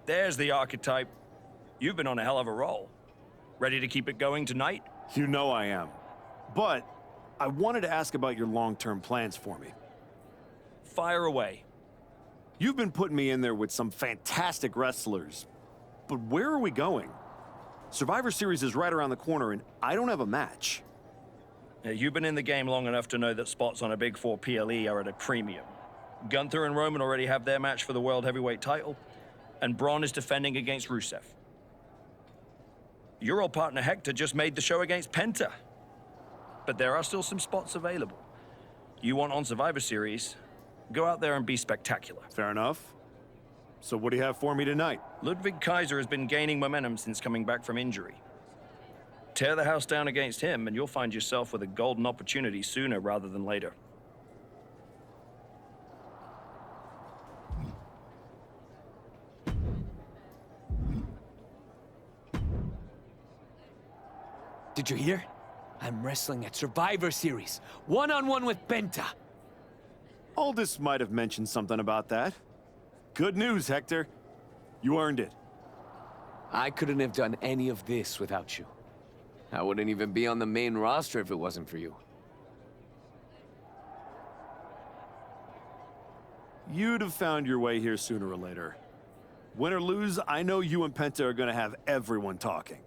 There's the archetype. You've been on a hell of a roll. Ready to keep it going tonight? You know I am. But I wanted to ask about your long-term plans for me. Fire away. You've been putting me in there with some fantastic wrestlers, but where are we going? Survivor Series is right around the corner, and I don't have a match. You've been in the game long enough to know that spots on a Big Four PLE are at a premium. Gunther and Roman already have their match for the World Heavyweight title, and Braun is defending against Rusev. Your old partner Hector just made the show against Penta. But there are still some spots available. You want on Survivor Series, go out there and be spectacular. Fair enough. So what do you have for me tonight? Ludwig Kaiser has been gaining momentum since coming back from injury. Tear the house down against him and you'll find yourself with a golden opportunity sooner rather than later. Did you hear? I'm wrestling at Survivor Series, one-on-one with Penta. Aldous might have mentioned something about that. Good news, Hector. You earned it. I couldn't have done any of this without you. I wouldn't even be on the main roster if it wasn't for you. You'd have found your way here sooner or later. Win or lose, I know you and Penta are gonna have everyone talking.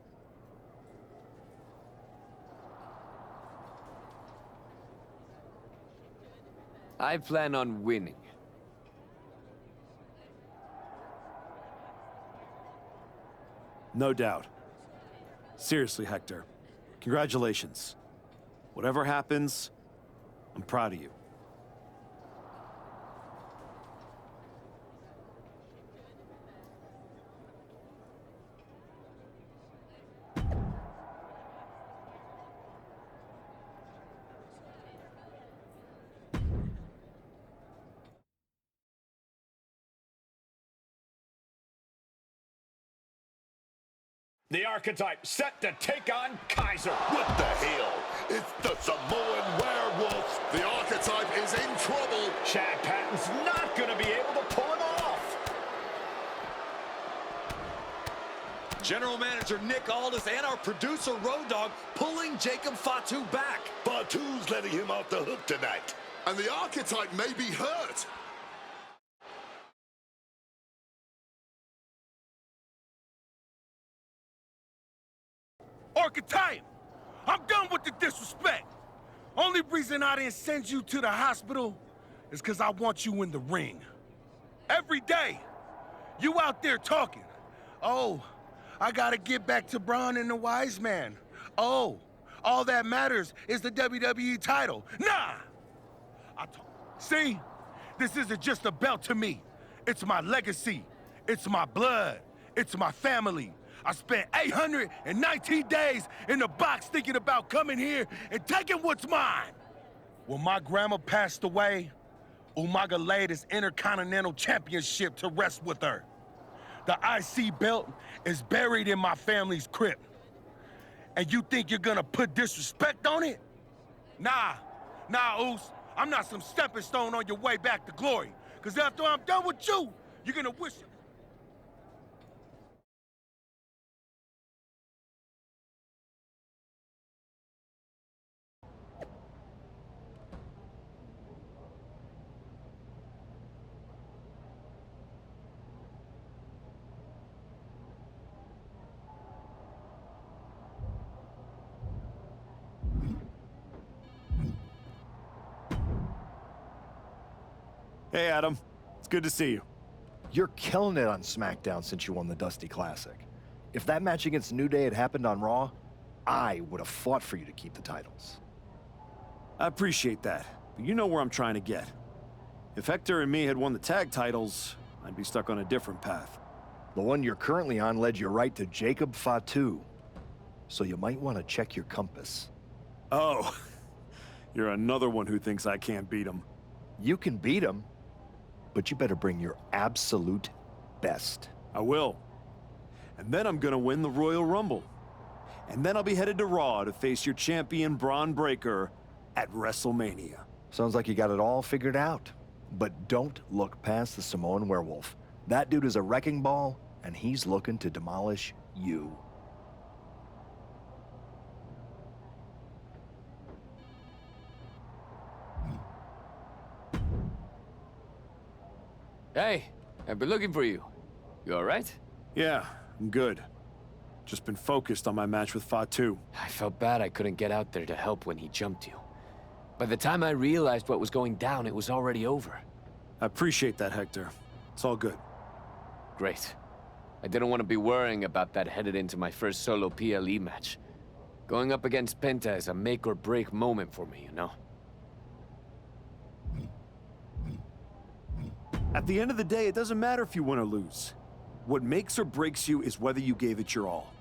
I plan on winning. No doubt. Seriously, Hector. Congratulations. Whatever happens, I'm proud of you. The Archetype set to take on Kaiser. What the hell? It's the Samoan Werewolf. The Archetype is in trouble. Chad Patton's not going to be able to pull it off. General Manager Nick Aldis and our producer Road Dogg pulling Jacob Fatu back. Fatu's letting him off the hook tonight. And the Archetype may be hurt. Archetype, I'm done with the disrespect. Only reason I didn't send you to the hospital is because I want you in the ring. Every day, you out there talking. Oh, I gotta get back to Braun and the Wise Man. Oh, all that matters is the WWE title. Nah! See, this isn't just a belt to me. It's my legacy. It's my blood. It's my family. I spent 819 days in the box thinking about coming here and taking what's mine. When my grandma passed away, Umaga laid his Intercontinental Championship to rest with her. The IC belt is buried in my family's crypt. And you think you're gonna put disrespect on it? Nah, Oos. I'm not some stepping stone on your way back to glory. Because after I'm done with you, you're gonna wish it. Hey, Adam. It's good to see you. You're killing it on SmackDown since you won the Dusty Classic. If that match against New Day had happened on Raw, I would have fought for you to keep the titles. I appreciate that, but you know where I'm trying to get. If Hector and me had won the tag titles, I'd be stuck on a different path. The one you're currently on led you right to Jacob Fatu, so you might want to check your compass. Oh, you're another one who thinks I can't beat him. You can beat him, but you better bring your absolute best. I will. And then I'm gonna win the Royal Rumble. And then I'll be headed to Raw to face your champion, Braun Breaker, at WrestleMania. Sounds like you got it all figured out. But don't look past the Samoan Werewolf. That dude is a wrecking ball, and he's looking to demolish you. Hey, I've been looking for you. You all right? Yeah, I'm good. Just been focused on my match with Fatu. I felt bad I couldn't get out there to help when he jumped you. By the time I realized what was going down, it was already over. I appreciate that, Hector. It's all good. Great. I didn't want to be worrying about that headed into my first solo PLE match. Going up against Penta is a make-or-break moment for me, you know? At the end of the day, it doesn't matter if you win or lose. What makes or breaks you is whether you gave it your all.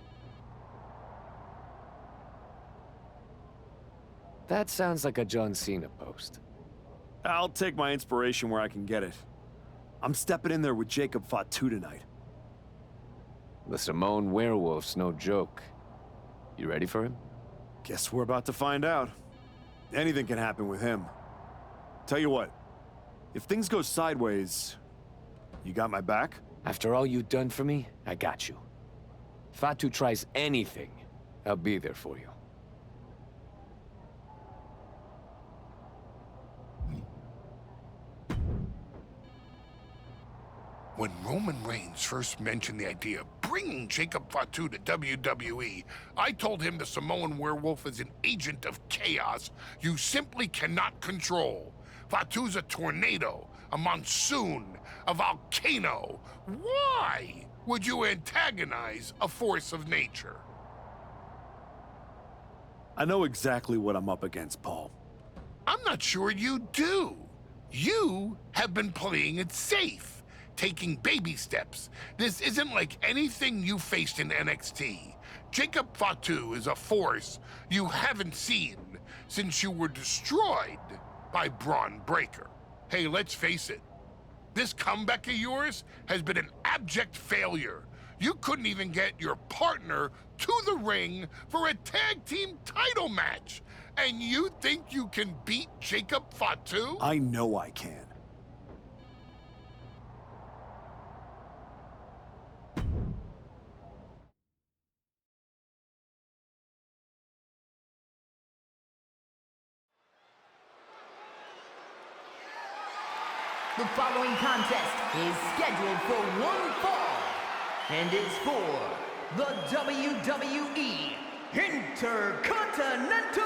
That sounds like a John Cena post. I'll take my inspiration where I can get it. I'm stepping in there with Jacob Fatu tonight. The Samoan Werewolf's no joke. You ready for him? Guess we're about to find out. Anything can happen with him. Tell you what, if things go sideways, you got my back? After all you've done for me, I got you. Fatu tries anything, I'll be there for you. When Roman Reigns first mentioned the idea of bringing Jacob Fatu to WWE, I told him the Samoan Werewolf is an agent of chaos you simply cannot control. Fatu's a tornado, a monsoon, a volcano. Why would you antagonize a force of nature? I know exactly what I'm up against, Paul. I'm not sure you do. You have been playing it safe, taking baby steps. This isn't like anything you faced in NXT. Jacob Fatu is a force you haven't seen since you were destroyed by Braun Breaker. Hey, let's face it. This comeback of yours has been an abject failure. You couldn't even get your partner to the ring for a tag team title match. And you think you can beat Jacob Fatu? I know I can. The following contest is scheduled for one fall, and it's for the WWE Intercontinental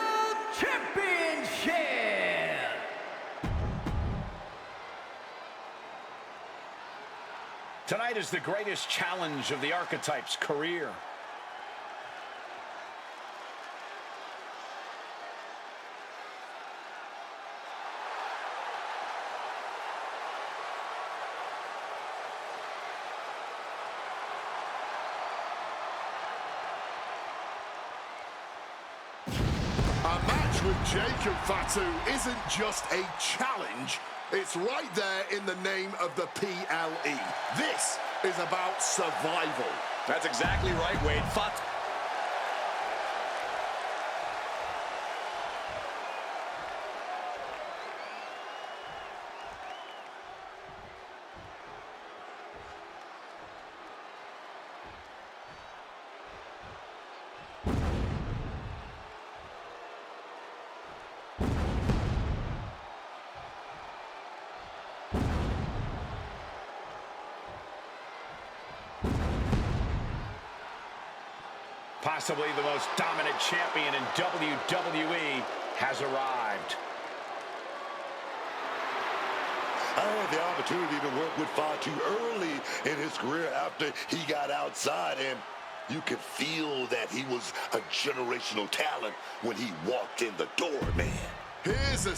Championship! Tonight is the greatest challenge of the Archetype's career. A match with Jacob Fatu isn't just a challenge, it's right there in the name of the PLE. This is about survival. That's exactly right, Wade. Fatu. Possibly the most dominant champion in WWE has arrived. I had the opportunity to work with Fatu early in his career after he got outside, and you could feel that he was a generational talent when he walked in the door, man. Here's a...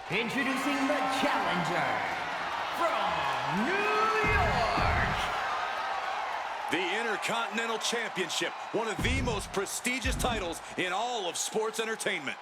Introducing the challenger from New York. The Intercontinental Championship, one of the most prestigious titles in all of sports entertainment.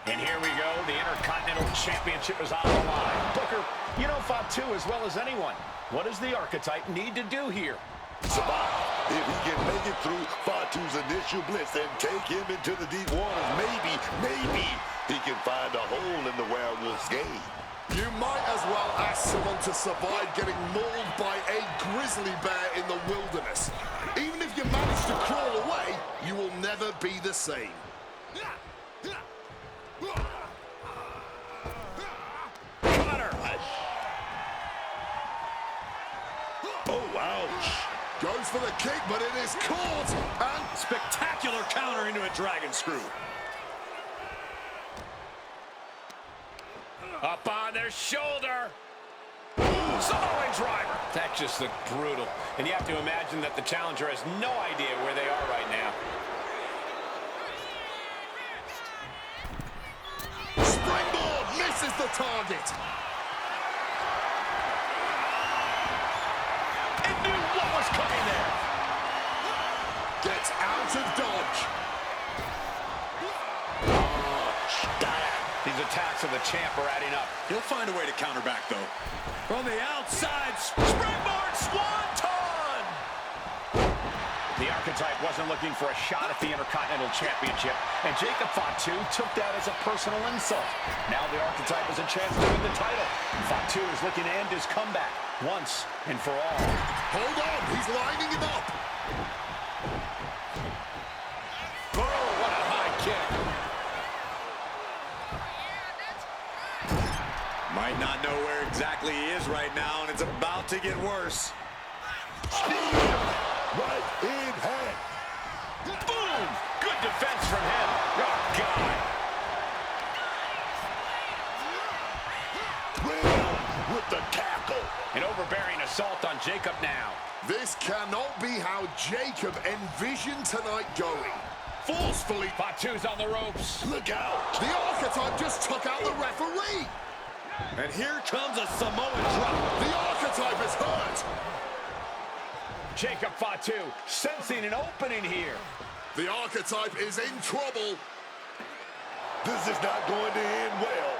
And here we go, the Intercontinental Championship is on the line. Booker, you know Fatu as well as anyone. What does the Archetype need to do here? survive. If he can make it through Fatu's initial blitz and take him into the deep waters, maybe he can find a hole in the werewolf's game. You might as well ask someone to survive getting mauled by a grizzly bear in the wilderness. Even if you manage to crawl away, you will never be the same. Cutter! Oh, ouch. Goes for the kick, but it is caught. And spectacular counter into a dragon screw. Up on their shoulder. Samoan driver. That just looked brutal. And you have to imagine that the challenger has no idea where they are right now. springboard misses the target. It knew what was coming there. Gets out of dodge. These attacks of the champ are adding up. He'll find a way to counter back, though. From the outside, springboard swanton! The Archetype wasn't looking for a shot at the Intercontinental Championship, and Jacob Fatu took that as a personal insult. Now the Archetype has a chance to win the title. Fatu is looking to end his comeback once and for all. Hold on, he's lining it up. Oh, what a high kick. Might not know where exactly he is right now, and it's about to get worse. Right in hand. Boom! Good defense from him. Oh, God. Well, with the tackle. An overbearing on Jacob now. This cannot be how Jacob envisioned tonight going. Forcefully. Fatu's on the ropes. Look out. The Archetype just took out the referee. And here comes a Samoan drop. The Archetype is hurt. Jacob Fatu sensing an opening here. The Archetype is in trouble. This is not going to end well.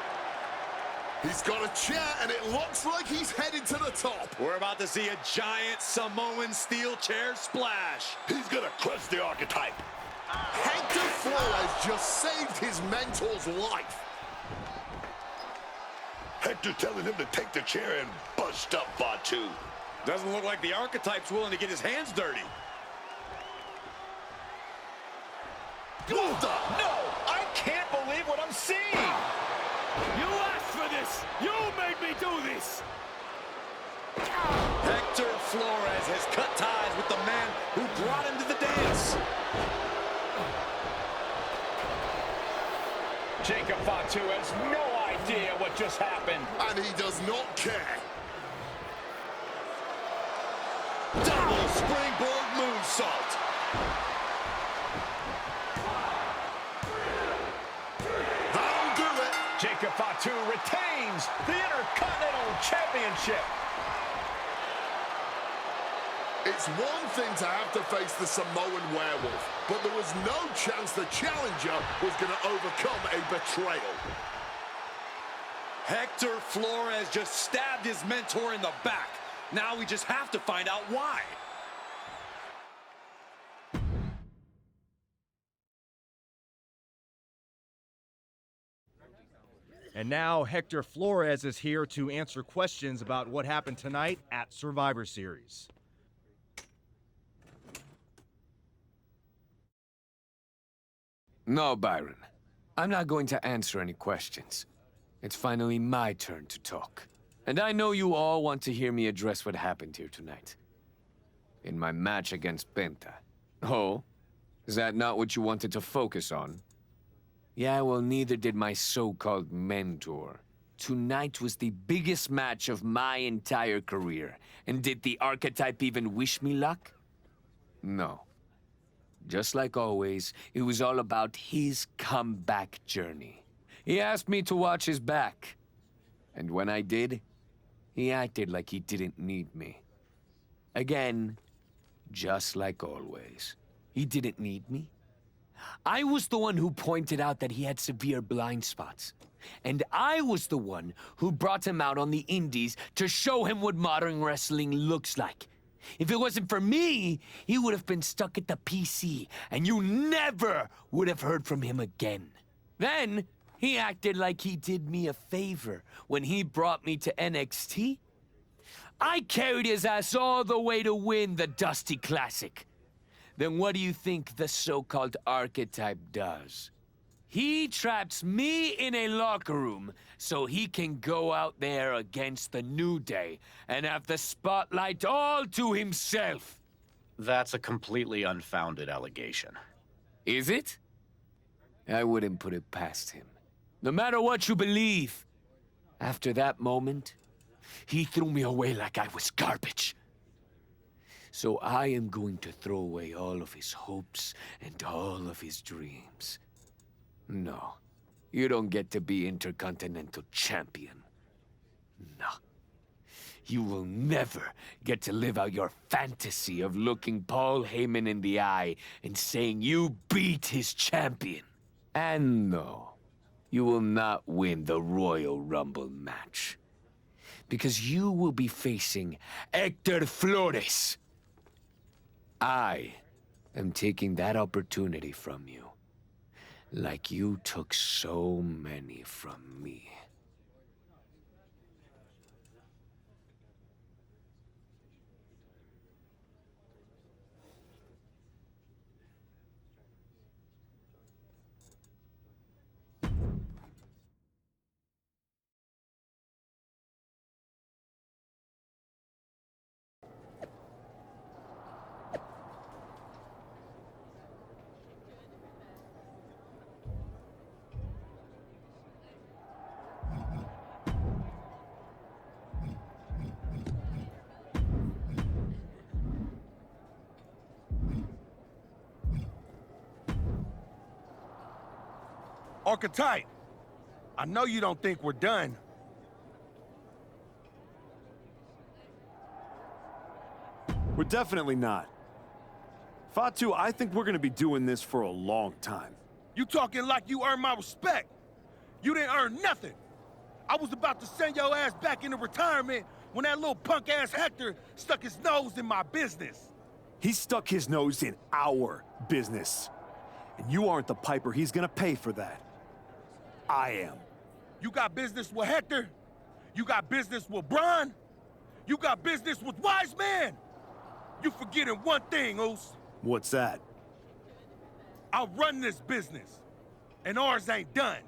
He's got a chair, and it looks like he's headed to the top. We're about to see a giant Samoan steel chair splash. He's going to crush the Archetype. Hector Flores just saved his mentor's life. Hector telling him to take the chair and bust up Fatu. Doesn't look like the Archetype's willing to get his hands dirty. What the? No, I can't believe what I'm seeing. You asked for this. You made me do this. Hector Flores has cut ties with the man who brought him to the dance. Jacob Fatu has no idea what just happened. And he does not care. Double springboard moonsault. That'll do it. Jacob Fatu retains the Intercontinental Championship. It's one thing to have to face the Samoan werewolf, but there was no chance the challenger was going to overcome a betrayal. Hector Flores just stabbed his mentor in the back. Now we just have to find out why. And now Hector Flores is here to answer questions about what happened tonight at Survivor Series. No, Byron. I'm not going to answer any questions. It's finally my turn to talk. And I know you all want to hear me address what happened here tonight. In my match against Penta. Oh? Is that not what you wanted to focus on? Yeah, well, neither did my so-called mentor. Tonight was the biggest match of my entire career. And did the Archetype even wish me luck? No. Just like always, it was all about his comeback journey. He asked me to watch his back. And when I did, he acted like he didn't need me. Again, just like always. He didn't need me. I was the one who pointed out that he had severe blind spots. And I was the one who brought him out on the indies to show him what modern wrestling looks like. If it wasn't for me, he would have been stuck at the PC, and you never would have heard from him again. Then, he acted like he did me a favor when he brought me to NXT. I carried his ass all the way to win the Dusty Classic. Then what do you think the so-called Archetype does? He traps me in a locker room so he can go out there against the New Day and have the spotlight all to himself. That's a completely unfounded allegation. Is it? I wouldn't put it past him. No matter what you believe. After that moment, he threw me away like I was garbage. So I am going to throw away all of his hopes and all of his dreams. No, you don't get to be Intercontinental Champion. No. You will never get to live out your fantasy of looking Paul Heyman in the eye and saying you beat his champion. And no, you will not win the Royal Rumble match. Because you will be facing Hector Flores. I am taking that opportunity from you. Like you took so many from me. Archetype, I know you don't think we're done. We're definitely not. Fatu, I think we're gonna be doing this for a long time. You talking like you earned my respect. You didn't earn nothing. I was about to send your ass back into retirement when that little punk-ass Hector stuck his nose in my business. He stuck his nose in our business. And you aren't the piper he's gonna pay for that. I am. You got business with Hector? You got business with Braun? You got business with Wise Man? You forgetting one thing, Oos. What's that? I run this business, and ours ain't done.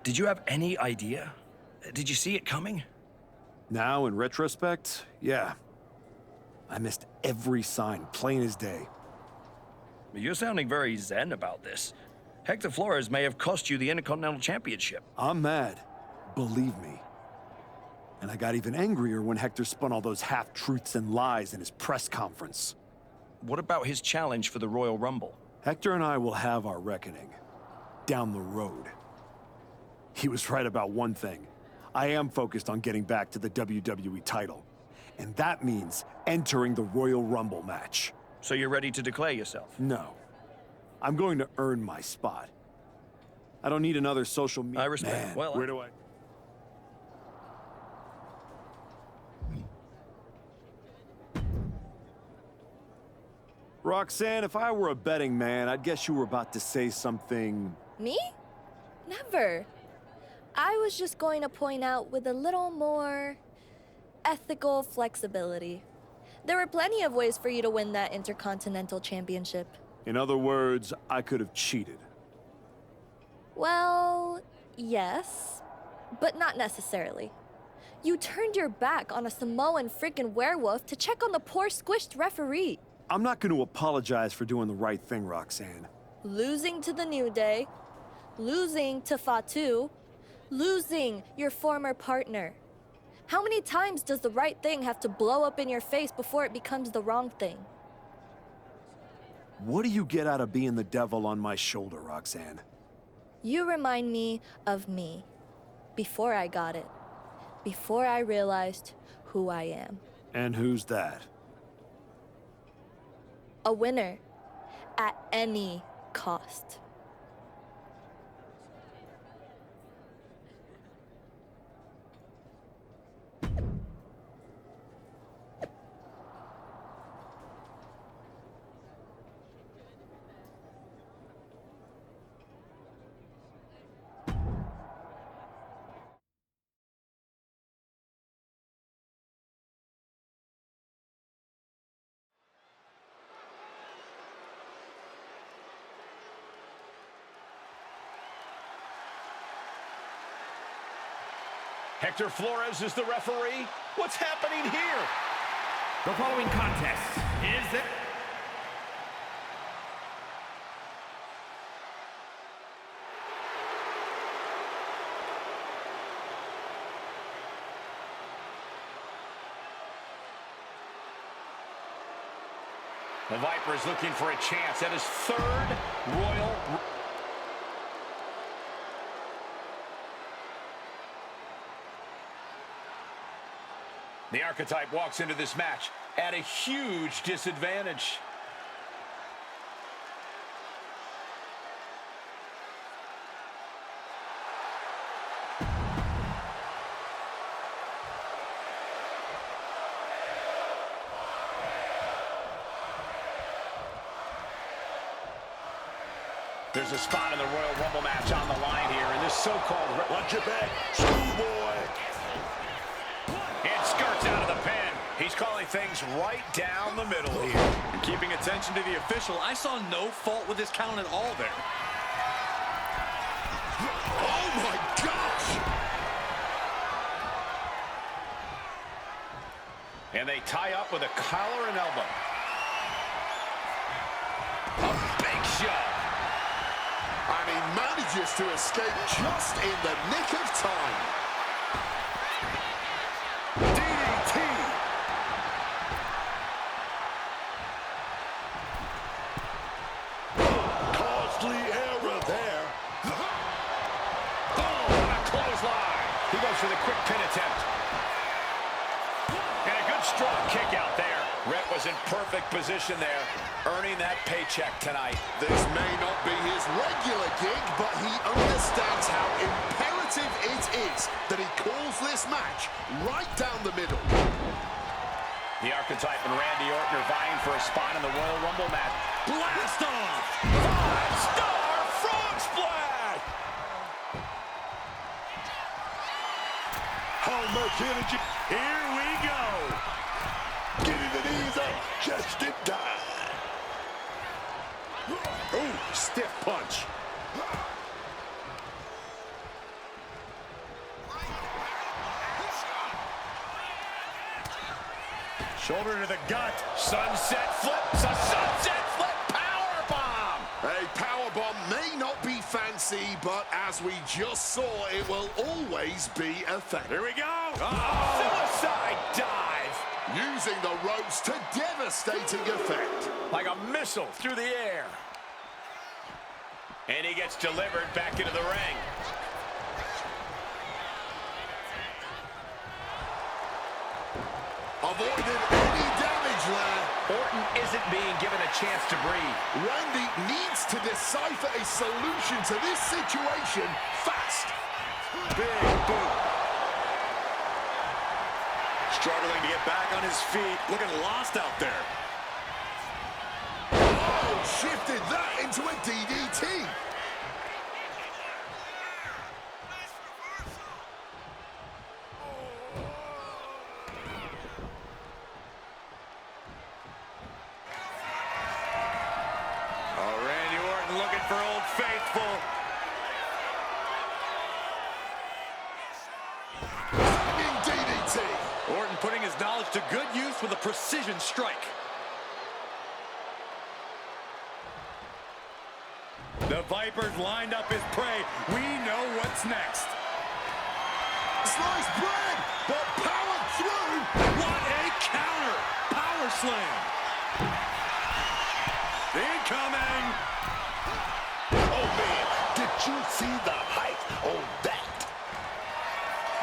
Did you have any idea? Did you see it coming? Now, in retrospect, yeah. I missed every sign, plain as day. You're sounding very zen about this. Hector Flores may have cost you the Intercontinental Championship. I'm mad, believe me. And I got even angrier when Hector spun all those half-truths and lies in his press conference. What about his challenge for the Royal Rumble? Hector and I will have our reckoning. Down the road. He was right about one thing. I am focused on getting back to the WWE title. And that means entering the Royal Rumble match. So you're ready to declare yourself? No. I'm going to earn my spot. I don't need another social media... I respect. Man, well, where do I... Roxanne, if I were a betting man, I'd guess you were about to say something... Me? Never. I was just going to point out with a little more ethical flexibility. There were plenty of ways for you to win that Intercontinental Championship. In other words, I could have cheated. Well, yes, but not necessarily. You turned your back on a Samoan freaking werewolf to check on the poor squished referee. I'm not going to apologize for doing the right thing, Roxanne. Losing to the New Day, losing to Fatu, losing your former partner. How many times does the right thing have to blow up in your face before it becomes the wrong thing? What do you get out of being the devil on my shoulder, Roxanne? You remind me, before I got it, before I realized who I am. And who's that? A winner, at any cost. Hector Flores is the referee. What's happening here? The following contest is the... The Viper is looking for a chance at his third Royal... The Archetype walks into this match at a huge disadvantage. There's a spot in the Royal Rumble match on the line here in this so-called... Watch your back, schoolboy. And skirts out of the pin. He's calling things right down the middle here. And keeping attention to the official, I saw no fault with his count at all there. Oh my gosh! And they tie up with a collar and elbow. A big shot. And he manages to escape just in the nick of time. DDT. Costly error there. Oh, what a clothesline. He goes for the quick pin attempt. And a good strong kick out there. Rhett was in perfect position there, earning that paycheck tonight. This may not be his regular gig, but he understands how imperative it is that he calls this match right down the middle. The Archetype and Randy Orton are vying for a spot in the Royal Rumble match. Blast off! 5-star frog splash! How much energy? Here we go! Getting the knees up just in time. Ooh, stiff punch. Shoulder to the gut. Sunset flip. A sunset flip power bomb. A powerbomb may not be fancy, but as we just saw, it will always be effective. Here we go. Suicide dive. Using the ropes to devastating effect. Like a missile through the air. And he gets delivered back into the ring. Avoided any damage there. Orton isn't being given a chance to breathe. Randy needs to decipher a solution to this situation fast. Big boot. Struggling to get back on his feet. Looking lost out there. Oh, shifted that into a DDT. Oh, Randy Orton looking for Old Faithful. precision strike. The Viper's lined up his prey. We know what's next. Sliced bread, but powered through. What a counter! Power slam. Incoming. Oh, man, did you see the height on that?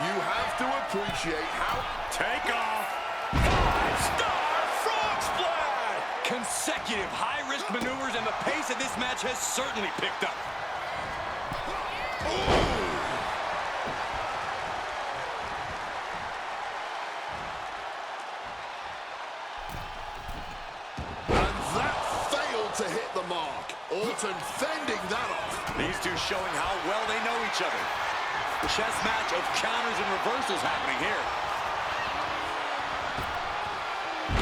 You have to appreciate how... Take off. 5-star frog splash. Consecutive high-risk maneuvers, and the pace of this match has certainly picked up. Ooh. To hit the mark. Orton fending that off. These two showing how well they know each other. Chess match of counters and reversals happening here.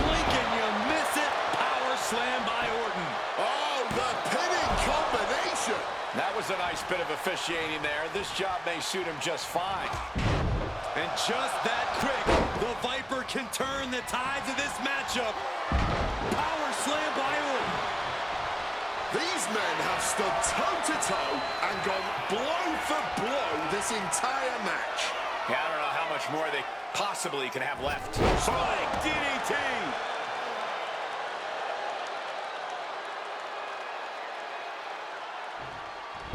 Blink and you miss it. Power slam by Orton. Oh, the pinning combination. That was a nice bit of officiating there. This job may suit him just fine. And just that quick, the Viper can turn the tides of this matchup. Power slam by Orton. These men have stood toe-to-toe and gone blow for blow this entire match. Yeah, I don't know how much more they possibly can have left. Spike DDT!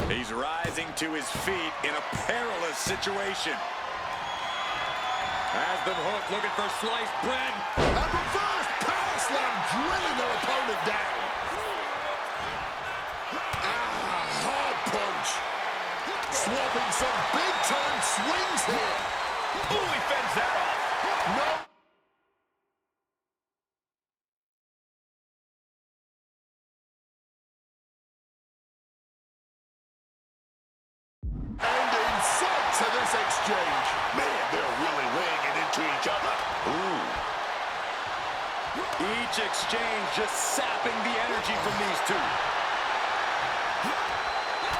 He's rising to his feet in a perilous situation. Has the hook looking for sliced bread. And reverse power slam drilling their opponent down. Swapping some big-time swings here. Ooh, he fends that off. No. And insult to this exchange. Man, they're really laying it into each other. Ooh. Each exchange just sapping the energy from these two.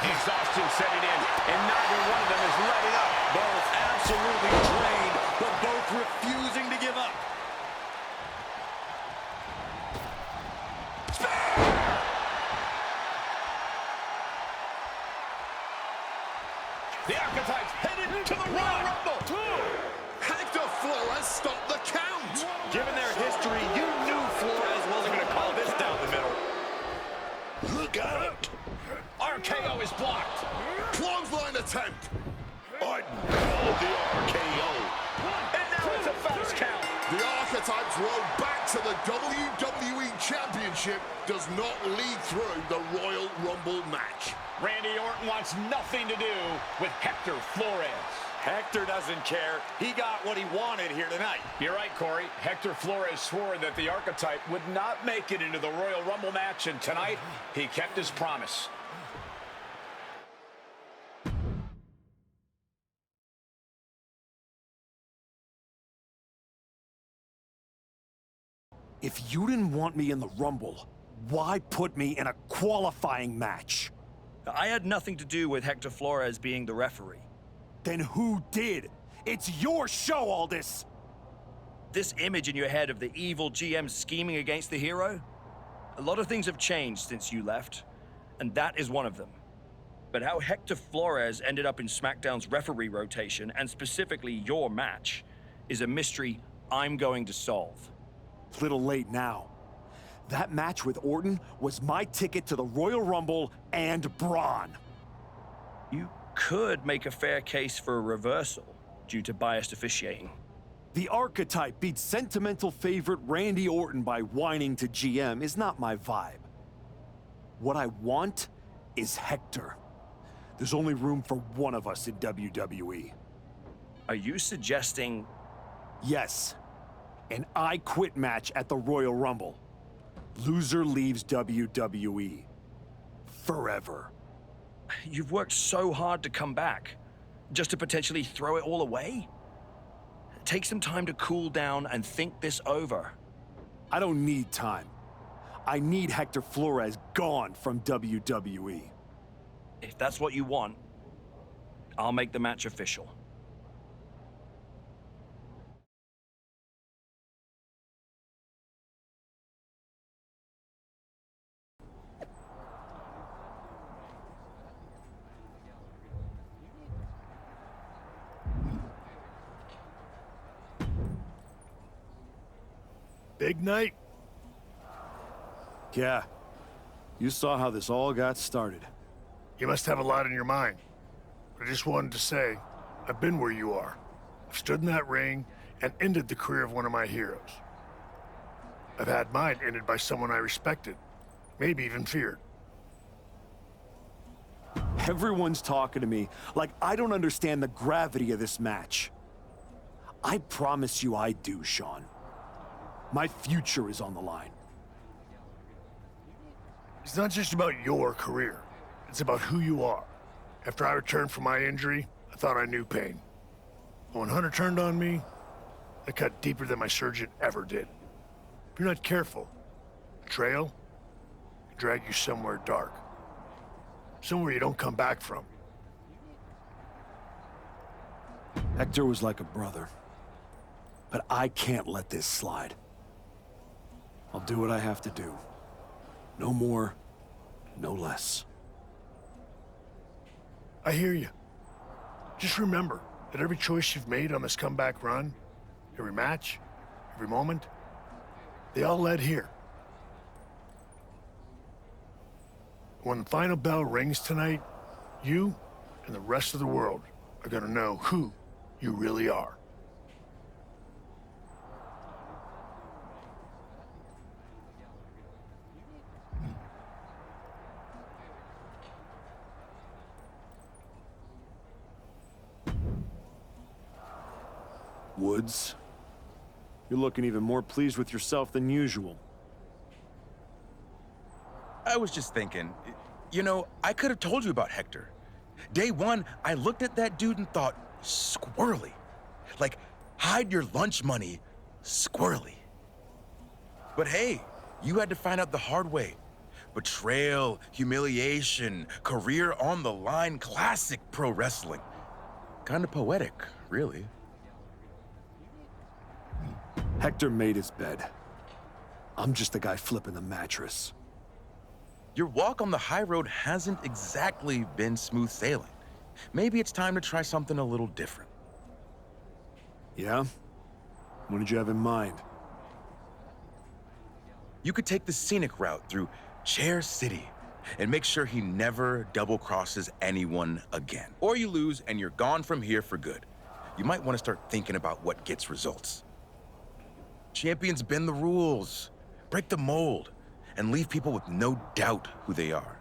Exhaustion setting in, and neither one of them is letting up. Both absolutely drained, but both refusing to give up. The Archetypes headed to the Royal Rumble. Hector Flores stopped the count. Given their history, you knew Flores wasn't going to call this down the middle. Look out. RKO is blocked. Clothesline attempt. I called the RKO. And now it's a fast count. The Archetypes road back to the WWE Championship does not lead through the Royal Rumble match. Randy Orton wants nothing to do with Hector Flores. Hector doesn't care. He got what he wanted here tonight. You're right, Corey. Hector Flores swore that the Archetype would not make it into the Royal Rumble match, and tonight he kept his promise. If you didn't want me in the Rumble, why put me in a qualifying match? I had nothing to do with Hector Flores being the referee. Then who did? It's your show, all this! This image in your head of the evil GM scheming against the hero? A lot of things have changed since you left, and that is one of them. But how Hector Flores ended up in SmackDown's referee rotation, and specifically your match, is a mystery I'm going to solve. Little late now. That match with Orton was my ticket to the Royal Rumble and Braun. You could make a fair case for a reversal due to biased officiating. The Archetype beat sentimental favorite Randy Orton by whining to GM is not my vibe. What I want is Hector. There's only room for one of us in WWE. Are you suggesting... Yes. An I Quit match at the Royal Rumble. Loser leaves WWE. Forever. You've worked so hard to come back, just to potentially throw it all away? Take some time to cool down and think this over. I don't need time. I need Hector Flores gone from WWE. If that's what you want, I'll make the match official. Big night? Yeah. You saw how this all got started. You must have a lot in your mind. I just wanted to say, I've been where you are. I've stood in that ring and ended the career of one of my heroes. I've had mine ended by someone I respected, maybe even feared. Everyone's talking to me like I don't understand the gravity of this match. I promise you I do, Sean. My future is on the line. It's not just about your career. It's about who you are. After I returned from my injury, I thought I knew pain. But when Hunter turned on me, I cut deeper than my surgeon ever did. If you're not careful, the trail can drag you somewhere dark. Somewhere you don't come back from. Hector was like a brother. But I can't let this slide. I'll do what I have to do. No more, no less. I hear you. Just remember that every choice you've made on this comeback run, every match, every moment, they all led here. When the final bell rings tonight, you and the rest of the world are gonna know who you really are. Woods, you're looking even more pleased with yourself than usual. I was just thinking, you know, I could have told you about Hector. Day one, I looked at that dude and thought, squirrely. Like, hide your lunch money, squirrely. But hey, you had to find out the hard way. Betrayal, humiliation, career on the line, classic pro wrestling. Kind of poetic, really. Hector made his bed. I'm just the guy flipping the mattress. Your walk on the high road hasn't exactly been smooth sailing. Maybe it's time to try something a little different. Yeah? What did you have in mind? You could take the scenic route through Chair City and make sure he never double-crosses anyone again. Or you lose and you're gone from here for good. You might want to start thinking about what gets results. Champions bend the rules, break the mold, and leave people with no doubt who they are.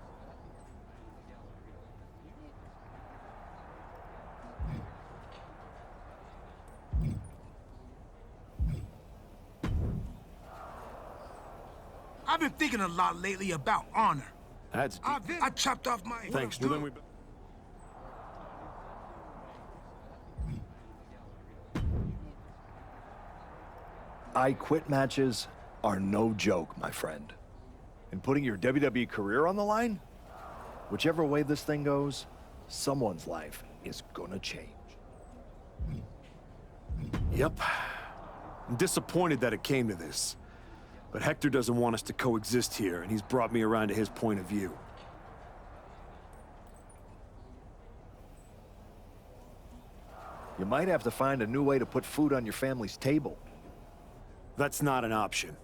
I've been thinking a lot lately about honor. That's I chopped off my... Thanks, well, then we... I quit matches are no joke, my friend. And putting your WWE career on the line? Whichever way this thing goes, someone's life is gonna change. Yep. I'm disappointed that it came to this. But Hector doesn't want us to coexist here, and he's brought me around to his point of view. You might have to find a new way to put food on your family's table. That's not an option.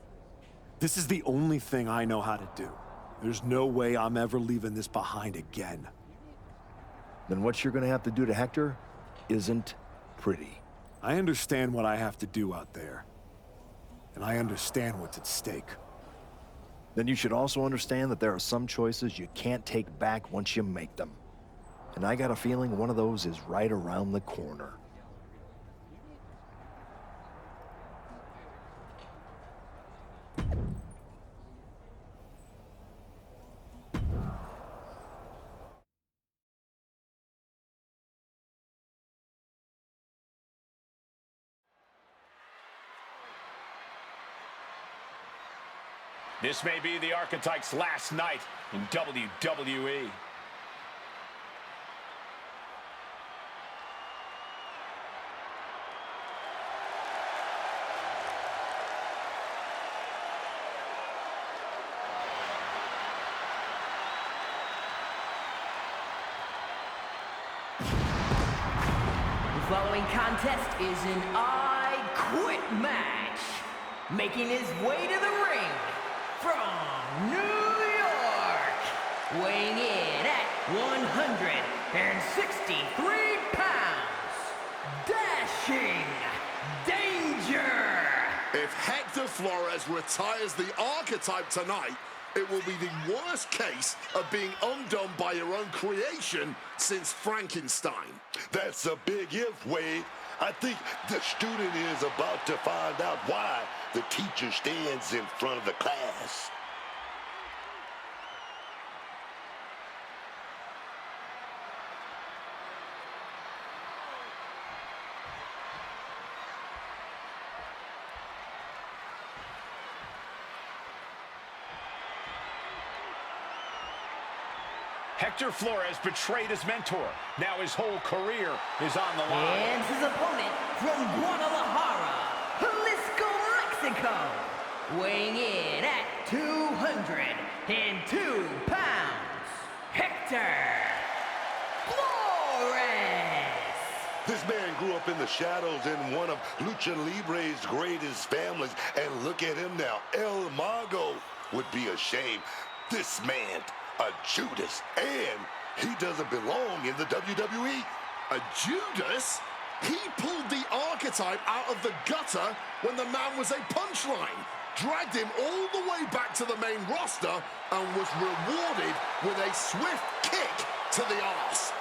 This is the only thing I know how to do. There's no way I'm ever leaving this behind again. Then what you're gonna have to do to Hector isn't pretty. I understand what I have to do out there. And I understand what's at stake. Then you should also understand that there are some choices you can't take back once you make them. And I got a feeling one of those is right around the corner. This may be the Archetype's last night in WWE. The following contest is an I Quit match. making his way to the ring from New York, weighing in at 163 pounds, Dashing Danger! If Hector Flores retires the Archetype tonight, it will be the worst case of being undone by your own creation since Frankenstein. That's a big if, Wade. I think the student is about to find out why the teacher stands in front of the class. Hector Flores betrayed his mentor. Now his whole career is on the line. And his opponent from Guadalajara, Jalisco, Mexico, weighing in at 202 pounds, Hector Flores! This man grew up in the shadows in one of Lucha Libre's greatest families, and look at him now. El Mago would be ashamed. This man, a Judas, and he doesn't belong in the WWE. A Judas? He pulled the Archetype out of the gutter when the man was a punchline, dragged him all the way back to the main roster, and was rewarded with a swift kick to the arse.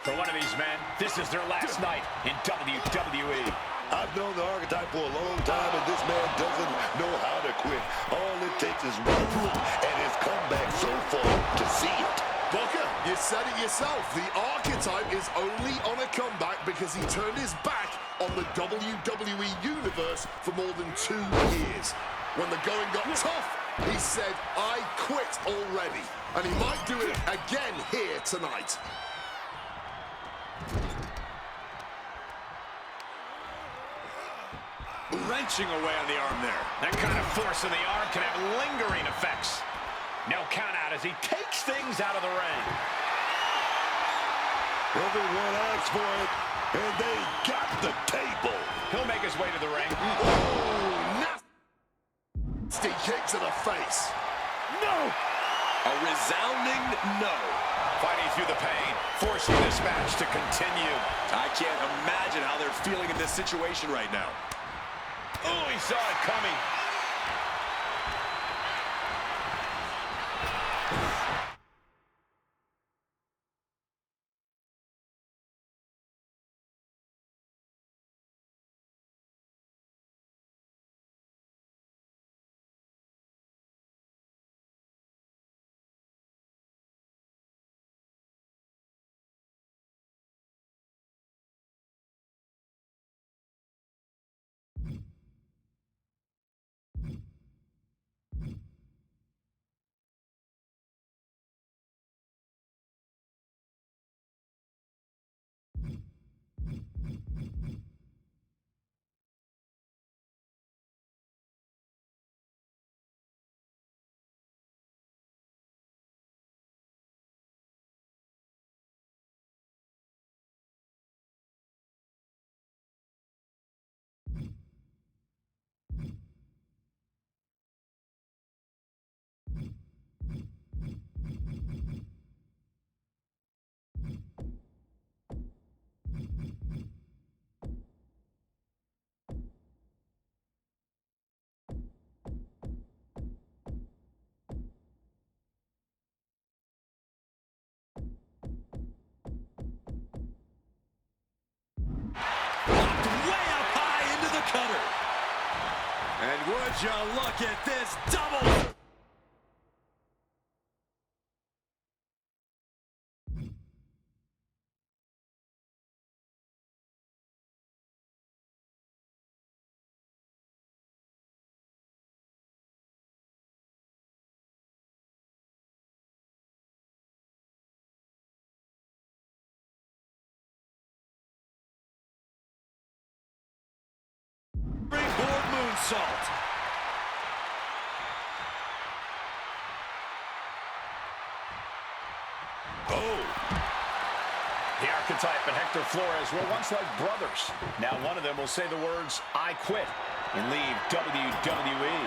For one of these men, this is their last night in WWE. I've known the Archetype for a long time, and this man doesn't know how to quit. All it takes is one look and his comeback so far to see it. Booker, you said it yourself. The Archetype is only on a comeback because he turned his back on the WWE Universe for more than 2 years. When the going got tough, he said, I quit already. And he might do it again here tonight. Wrenching away on the arm there. That kind of force in the arm can have lingering effects. No count out as he takes things out of the ring. Everyone asked for it, and they got the table. He'll make his way to the ring. Oh, nasty kick to the face. No! A resounding no. Fighting through the pain, forcing this match to continue. I can't imagine how they're feeling in this situation right now. Oh, he saw it coming. And would you look at this double... insult. Oh. The Archetype and Hector Flores were once like brothers. Now one of them will say the words, "I quit," and leave WWE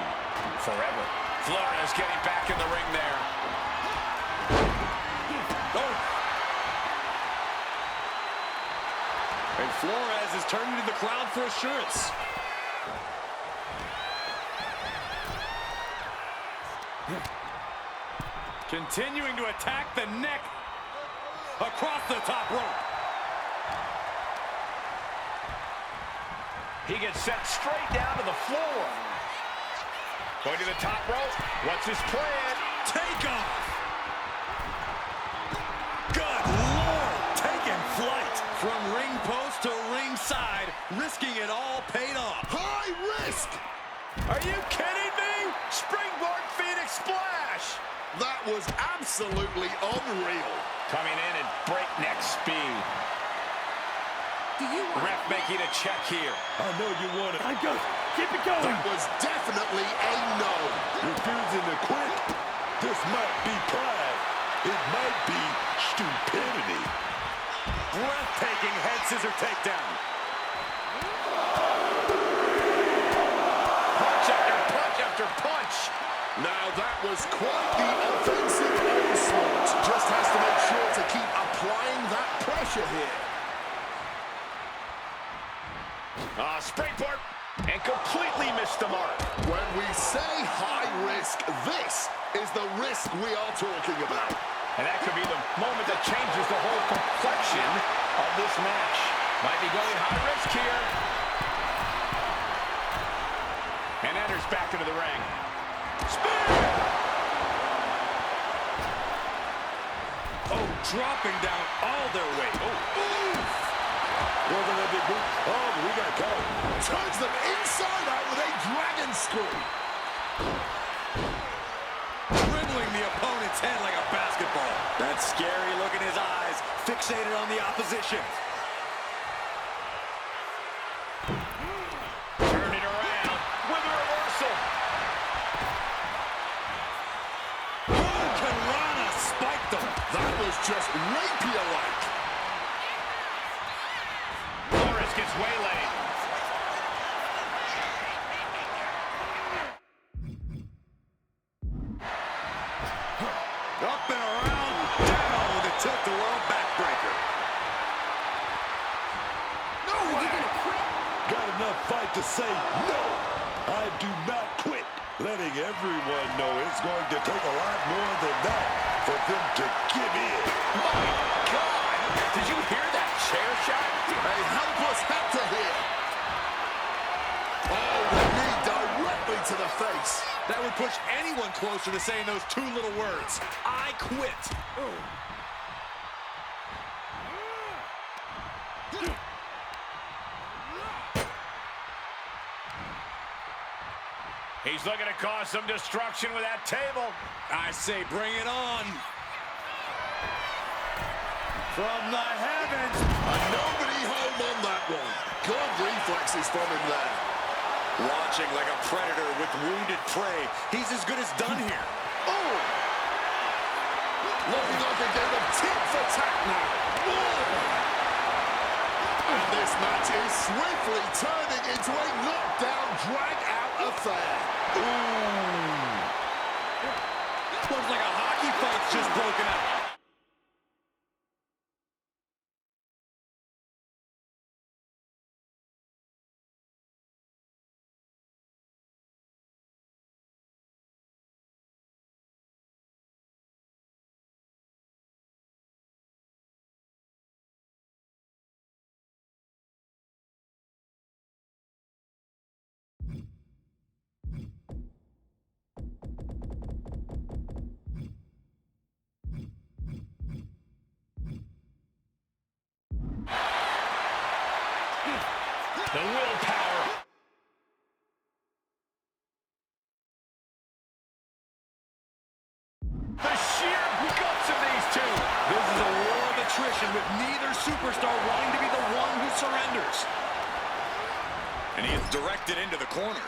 forever. Flores getting back in the ring there. Oh. And Flores is turning to the crowd for assurance. Continuing to attack the neck across the top rope. He gets sent straight down to the floor. Going to the top rope. What's his plan? Take off. Good Lord, taking flight. From ring post to ringside, risking it all paid off. High risk. Are you kidding me? Springboard Phoenix Splash. That was absolutely unreal. Coming in at breakneck speed. Ref making a check here. I know you want it. I go. Keep it going. That was definitely a no. Refusing to quit. This might be pride. It might be stupidity. Breathtaking head scissor takedown. Punch after punch after punch. Now that was quite the offensive onslaught. Just has to make sure to keep applying that pressure here. Springboard, and completely missed the mark. When we say high risk, this is the risk we are talking about. And that could be the moment that changes the whole complexion of this match. Might be going high risk here. And enters back into the ring. Spear! Oh, dropping down all their weight. Oh, oof! Oh, we got caught. Turns them inside out with a dragon screw. Dribbling the opponent's head like a basketball. That scary look in his eyes, fixated on the opposition. Turned it around with a reversal. Hurricanrana spiked them. That was just rapier-like. Flores gets waylaid. Up and around, down with a tilt-the-world backbreaker. No way! You gonna quit? Got enough fight to say no. I do not quit. Letting everyone know it's going to take a lot more than that for them to give in. My God! Did you hear that chair shot? A helpless Hector here. Oh, the knee directly to the face. That would push anyone closer to saying those two little words. I quit. He's looking to cause some destruction with that table. I say bring it on. From the heavens. Nobody home on that one. Good reflexes from him there. Watching like a predator with wounded prey. He's as good as done here. Oh! Looking like a game of tit for tat now. And this match is swiftly turning into a knockdown, drag-out affair. Ooh. Looks like a hockey fight's just broken out. The willpower. The sheer guts of these two. This is a war of attrition with neither superstar wanting to be the one who surrenders. And he is directed into the corner.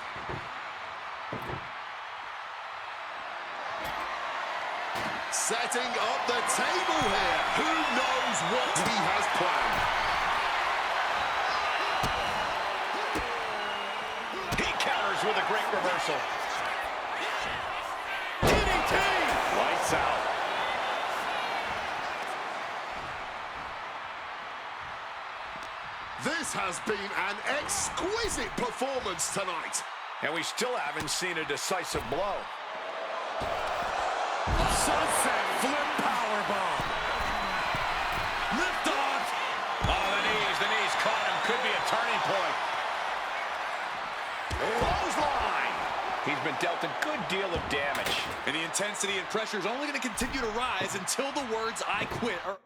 Setting up the table here. Who knows what he has planned? He counters with a great reversal. DDT! Lights out. This has been an exquisite performance tonight. And we still haven't seen a decisive blow. Sunset flip powerbomb. Lift off. Oh, the knees caught him. Could be a turning point. Clothesline. He's been dealt a good deal of damage. And the intensity and pressure is only going to continue to rise until the words "I quit" are...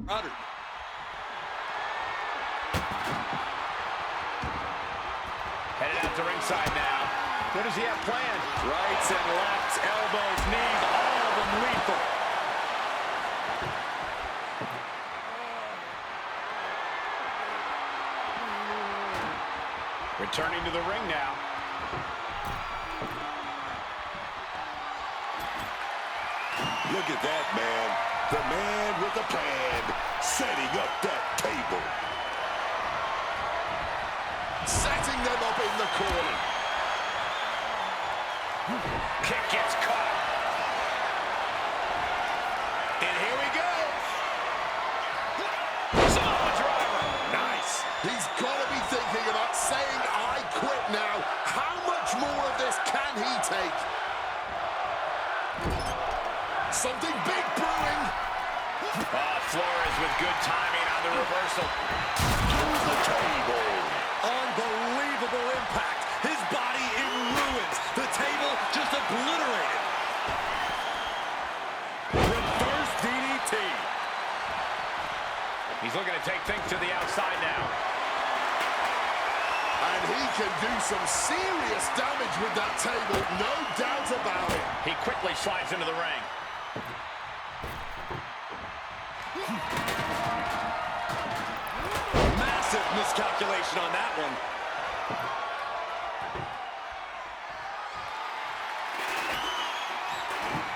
Crowder. Headed out to ringside now. What does he have planned? Rights and lefts, elbows, knees, all of them lethal. Returning to the ring now. Look at that, man. The man with a plan, setting up that table. Setting them up in the corner. Kick gets caught. And here we go. Samoa driver. Nice. He's got to be thinking about saying, "I quit" now. How much more of this can he take? Something big brewing. Flores with good timing on the reversal. Through the table. Unbelievable impact. His body in ruins. The table just obliterated. Reverse DDT. He's looking to take things to the outside now. And he can do some serious damage with that table, no doubt about it. He quickly slides into the ring. Massive miscalculation on that one.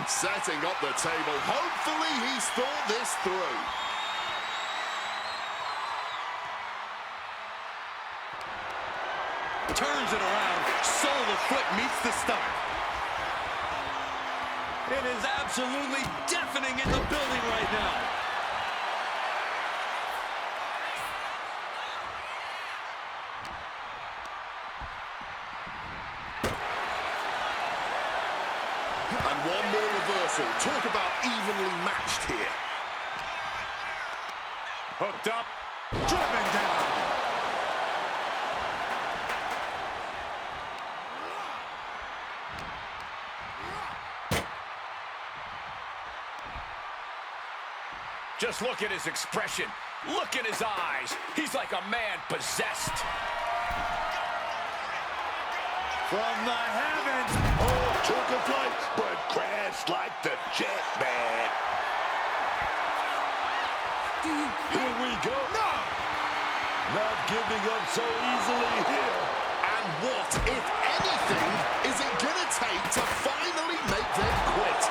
Setting up the table. Hopefully he's thought this through. Turns it around. Sole of the foot meets the stomach. It is absolutely deafening in the building right now. And one more reversal. Talk about evenly matched here. Hooked up. Driven down. Just look at his expression. Look in his eyes. He's like a man possessed. From the heavens. Oh, took a flight, but crashed like the jet, man. Here we go. No! Not giving up so easily here. And what, if anything, is it going to take to finally make them quit?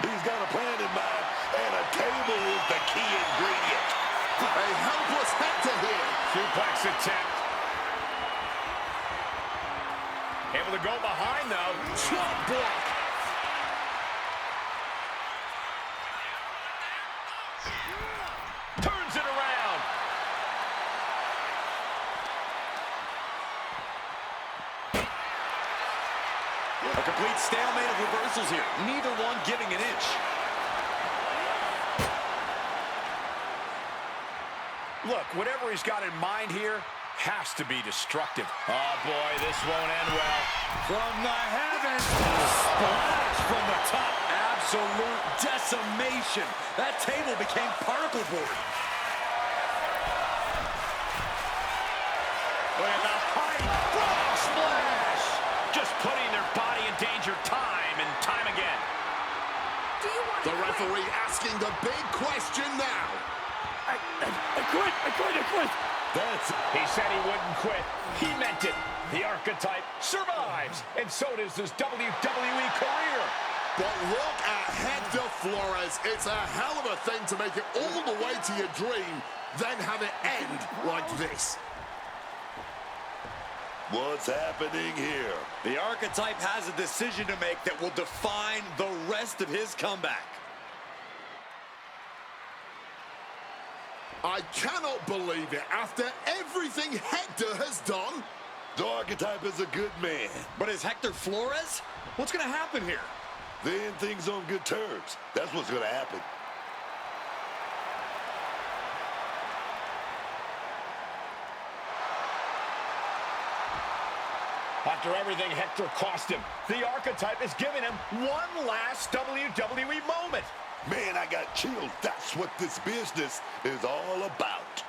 He's got a plan in mind, and a table is the key ingredient. A helpless Hector here. Suplex attempt. Able to go behind, though. Chop block. Turns it around. A complete stalemate of reversals here. Neither one giving an inch. Look, whatever he's got in mind here has to be destructive. Oh, boy, this won't end well. From the heavens, splash from the top. Absolute decimation. That table became particle board. Look at the height. Frog splash. Just putting their body in danger time and time again. The referee asking the big question now. I quit. He said he wouldn't quit. He meant it. The Archetype survives, and so does his WWE career. But look at Hector Flores. It's a hell of a thing to make it all the way to your dream, then have it end like this. What's happening here? The Archetype has a decision to make that will define the rest of his comeback. I cannot believe it. After everything Hector has done. The Archetype is a good man. But is Hector Flores? What's going to happen here? They end things on good terms. That's what's going to happen. After everything Hector cost him, the Archetype is giving him one last WWE moment. Man, I got chills. That's what this business is all about.